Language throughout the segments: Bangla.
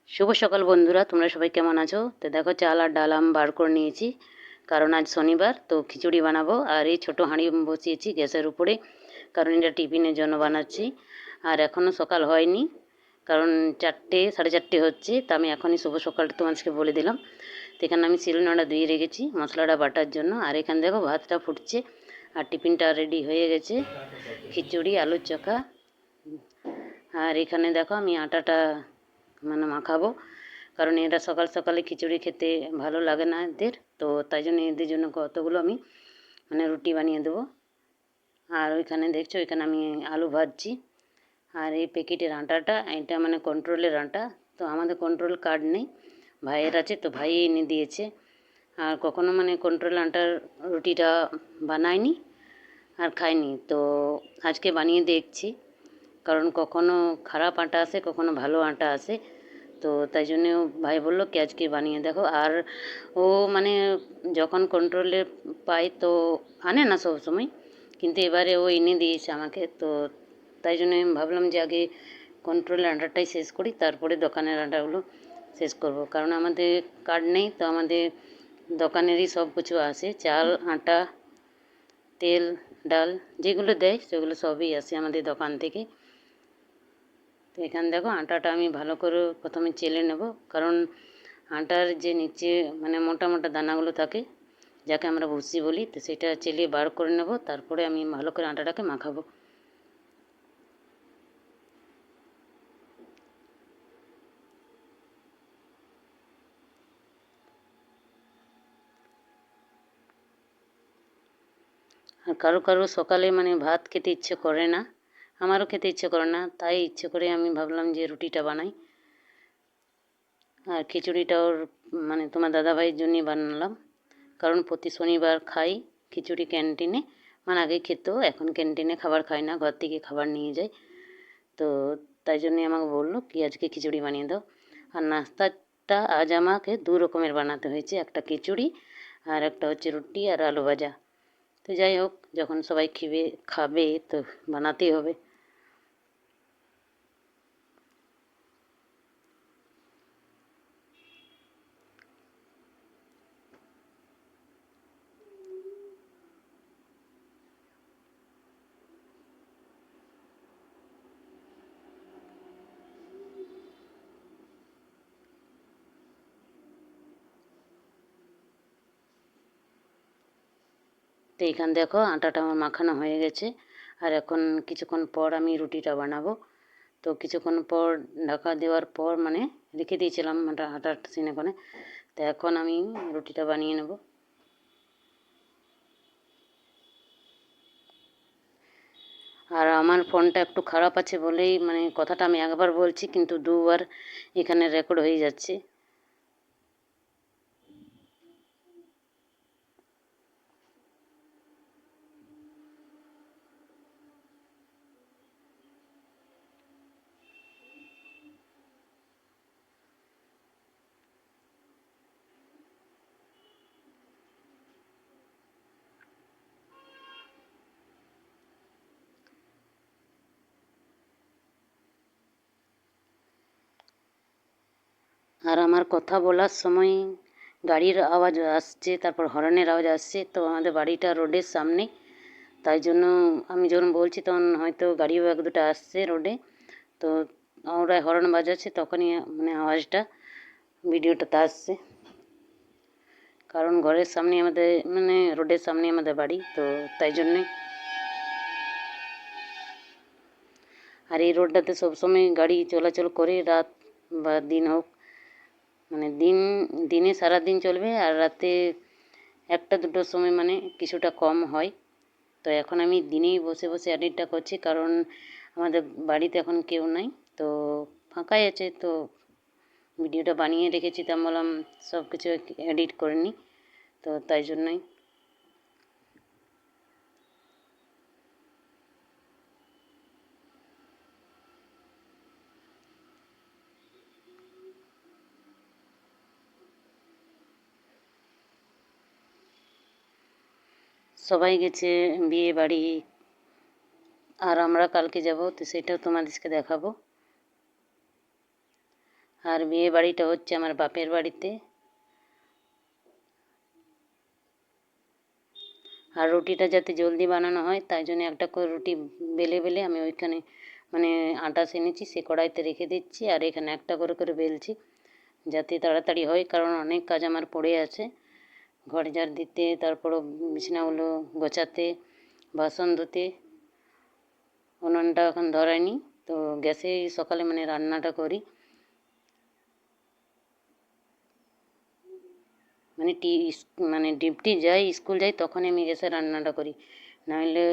শুভ সকাল বন্ধুরা, তোমরা সবাই কেমন আছো? তো দেখো, চাল আর ডাল বার করে নিয়েছি, কারণ আজ শনিবার। তো খিচুড়ি বানাবো। আর এই ছোটো হাঁড়ি বসিয়েছি গ্যাসের উপরে, কারণ এটা টিফিনের জন্য বানাচ্ছি। আর এখনও সকাল হয়নি, কারণ 4টে 4:30 হচ্ছে। তা আমি এখনই শুভ সকালটা তোমাদেরকে বলে দিলাম। তো এখানে আমি শিলনোড়া ধুয়ে রেখেছি মশলাটা বাটার জন্য। আর এখানে দেখো ভাতটা ফুটছে আর টিফিনটা রেডি হয়ে গেছে, খিচুড়ি আলুর চোখা। আর এখানে দেখো আমি আটাটা মাখাবো, কারণ এরা সকাল সকালে খিচুড়ি খেতে ভালো লাগে না এদের। তো তাই জন্য এদের জন্য কতগুলো আমি রুটি বানিয়ে দেবো। আর ওইখানে দেখছো, ওইখানে আমি আলু ভাজছি। আর এই প্যাকেটের আটাটা, এটা কন্ট্রোলের আটা। তো আমাদের কন্ট্রোল কার্ড নেই, ভাইয়ের আছে, তো ভাই এনে দিয়েছে। আর কখনো কন্ট্রোল আটার রুটিটা বানাইনি আর খাইনি। তো আজকে বানিয়ে দেখছি, কারণ কখনো খারাপ আটা আসে, কখনো ভালো আটা আসে। তো তাই জন্য ভাই বললো কি আজকে বানিয়ে দেখো। আর ও যখন কন্ট্রোলে পায় তো আনে না সব সময়, কিন্তু এবারে ও এনে দিয়েছে আমাকে। তো তাই জন্য আমি ভাবলাম যে আগে কন্ট্রোলের আটাটাই শেষ করি, তারপরে দোকানের আটাগুলো শেষ করব। কারণ আমাদের কার্ড নেই, তো আমাদের দোকানেরই সব কিছু আসে, চাল আটা তেল ডাল যেগুলো দেয় সেগুলো সবই আসে আমাদের দোকান থেকে। তো এখানে দেখো আটাটা আমি ভালো করে প্রথমে চেলে নেব, কারণ আটার যে নিচে মোটা মোটা দানাগুলো থাকে, যাকে আমরা ভুসি বলি, তো সেটা চেলে বার করে নেব। তারপরে আমি ভালো করে আটাটাকে মাখাবো। আর কারো কারো সকালে ভাত খেতে ইচ্ছে করে না, আমারও খেতে ইচ্ছে করে না, তাই ইচ্ছে করে আমি ভাবলাম যে রুটিটা বানাই। আর খিচুড়িটাও তোমার দাদাভাইয়ের জন্যই বানালাম, কারণ প্রতি শনিবার খাই খিচুড়ি ক্যান্টিনে। আগে খেত, এখন ক্যান্টিনে খাবার খাই না, ঘর থেকে খাবার নিয়ে যাই। তো তাই জন্যই আমাকে বললো কি আজকে খিচুড়ি বানিয়ে দাও। আর নাস্তাটা আজ আমাকে 2 রকমের বানাতে হয়েছে, একটা খিচুড়ি আর একটা হচ্ছে রুটি আর আলু ভাজা। তো যাই হোক, যখন সবাই খাবে তো বানাতেই হবে। তো এইখান দেখো আটাটা আমার মাখানো হয়ে গেছে। আর এখন কিছুক্ষণ পর আমি রুটিটা বানাবো। তো কিছুক্ষণ পর ঢাকা দেওয়ার পর রেখে দিয়েছিলাম আটার সিনেকনে। তো এখন আমি রুটিটা বানিয়ে নেব। আর আমার ফোনটা একটু খারাপ আছে বলেই কথাটা আমি একবার বলছি, কিন্তু 2বার এখানে রেকর্ড হয়ে যাচ্ছে। আর আমার কথা বলার সময় গাড়ির আওয়াজ আসছে, তারপর হর্নের আওয়াজ আসছে। তো আমাদের বাড়িটা রোডের সামনে, তাই জন্য আমি যখন বলছি তখন হয়তো গাড়িও 1-2টা আসছে রোডে। তো ওরা হর্ন বাজাচ্ছে, তখনই আওয়াজটা ভিডিওটাতে আসছে। কারণ ঘরের সামনে আমাদের রোডের সামনে আমাদের বাড়ি, তো তাই জন্যই। আর এই রোডটাতে সবসময় গাড়ি চলাচল করে, রাত বা দিন হোক, দিনে সারাদিন চলবে, আর রাতে 1টা-2টোর সময় কিছুটা কম হয়। তো এখন আমি দিনেই বসে বসে এডিটটা করছি, কারণ আমাদের বাড়িতে এখন কেউ নাই, তো ফাঁকাই আছে। তো ভিডিওটা বানিয়ে রেখেছি, তো আমি বললাম সব কিছু এডিট করে নিই, তো তাই জন্যই। সবাই গেছে বিয়ে বাড়ি, আর আমরা কালকে যাব, তো সেটাও তোমাদেরকে দেখাবো। আর বিয়ে বাড়িটা হচ্ছে আমার বাপের বাড়িতে। আর রুটিটা যাতে জলদি বানানো হয় তাই জন্য একটা করে রুটি বেলে বেলে আমি ওইখানে মানে আটা সেনেছি, সে কড়াইতে রেখে দিচ্ছি। আর এখানে একটা করে করে বেলছি যাতে তাড়াতাড়ি হয়, কারণ অনেক কাজ আমার পড়ে আছে। ঘর ঝাড় দিতে, তারপরও বিছানাগুলো গোছাতে, বাসন ধুতে। উনুনটা এখন ধরায়নি, তো গ্যাসেই সকালে মানে রান্নাটা করি। মানে ডিউটি যাই, স্কুল যাই, তখনই আমি গ্যাসে রান্নাটা করি। নাহলে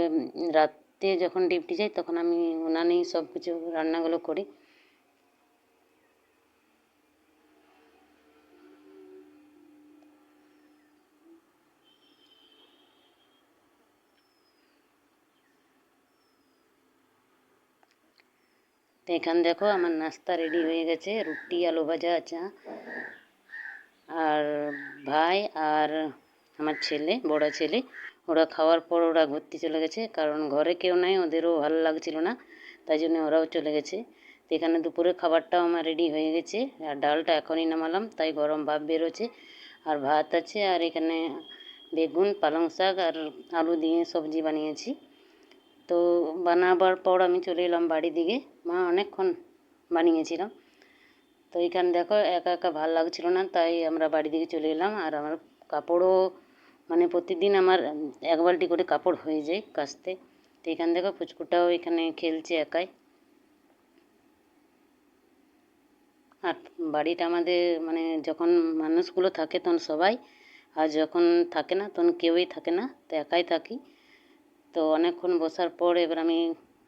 রাতে যখন ডিউটি যাই তখন আমি উনানেই সব কিছু রান্নাগুলো করি। তো এখানে দেখো আমার নাস্তা রেডি হয়ে গেছে, রুটি, আলু ভাজা, চা। আর ভাই আর আমার ছেলে, বড় ছেলে, ওরা খাওয়ার পর ওরা ঘুরতে চলে গেছে, কারণ ঘরে কেউ নাই, ওদেরও ভালো লাগছিল না, তাই জন্য ওরাও চলে গেছে। তো এখানে দুপুরের খাবারটাও আমার রেডি হয়ে গেছে। আর ডালটা এখনই নামালাম, তাই গরম ভাব বেরোচ্ছে। আর ভাত আছে, আর এখানে বেগুন, পালং শাক আর আলু দিয়ে সবজি বানিয়েছি। তো বানাবার পর আমি চলে এলাম বাড়ির দিকে। মা অনেকক্ষণ বানিয়েছিলাম। তো এখানে দেখো একা একা ভালো লাগছিল না, তাই আমরা বাড়ি দিকে চলে এলাম। আর আমার কাপড়ও মানে প্রতিদিন আমার এক বালতি করে কাপড় হয়ে যায় কাচতে। তো এখানে দেখো পুচকুটাও এখানে খেলছে একাই। আর বাড়িটা আমাদের মানে যখন মানুষগুলো থাকে তখন সবাই, আর যখন থাকে না তখন কেউই থাকে না, তো একাই থাকি। তো অনেকক্ষণ বসার পর এবার আমি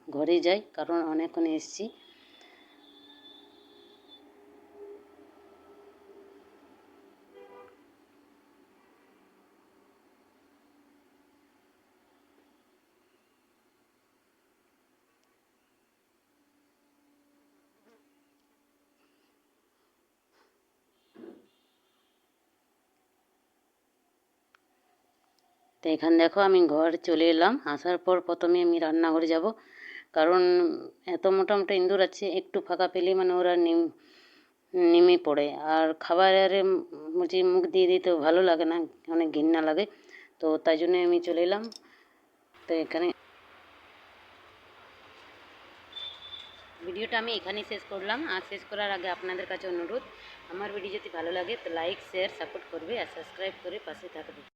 ঘরে যাই, কারণ অনেকক্ষণ এসেছি। তো এখানে দেখো আমি ঘর চলে এলাম। আসার পর প্রথমে আমি রান্নাঘরে যাব, কারণ এত মোটা মোটা ইঁদুর আছে, একটু ফাঁকা পেলেই মানে ওরা নেমে পড়ে। আর খাবারে মুখ দিয়ে দিতে ভালো লাগে না, অনেক ঘৃণা লাগে। তো তাই জন্য আমি চলে এলাম। তো এখানে ভিডিওটা আমি এখানেই শেষ করলাম। আর শেষ করার আগে আপনাদের কাছে অনুরোধ, আমার ভিডিও যদি ভালো লাগে তো লাইক, শেয়ার, সাপোর্ট করবে আর সাবস্ক্রাইব করে পাশে থাকবে।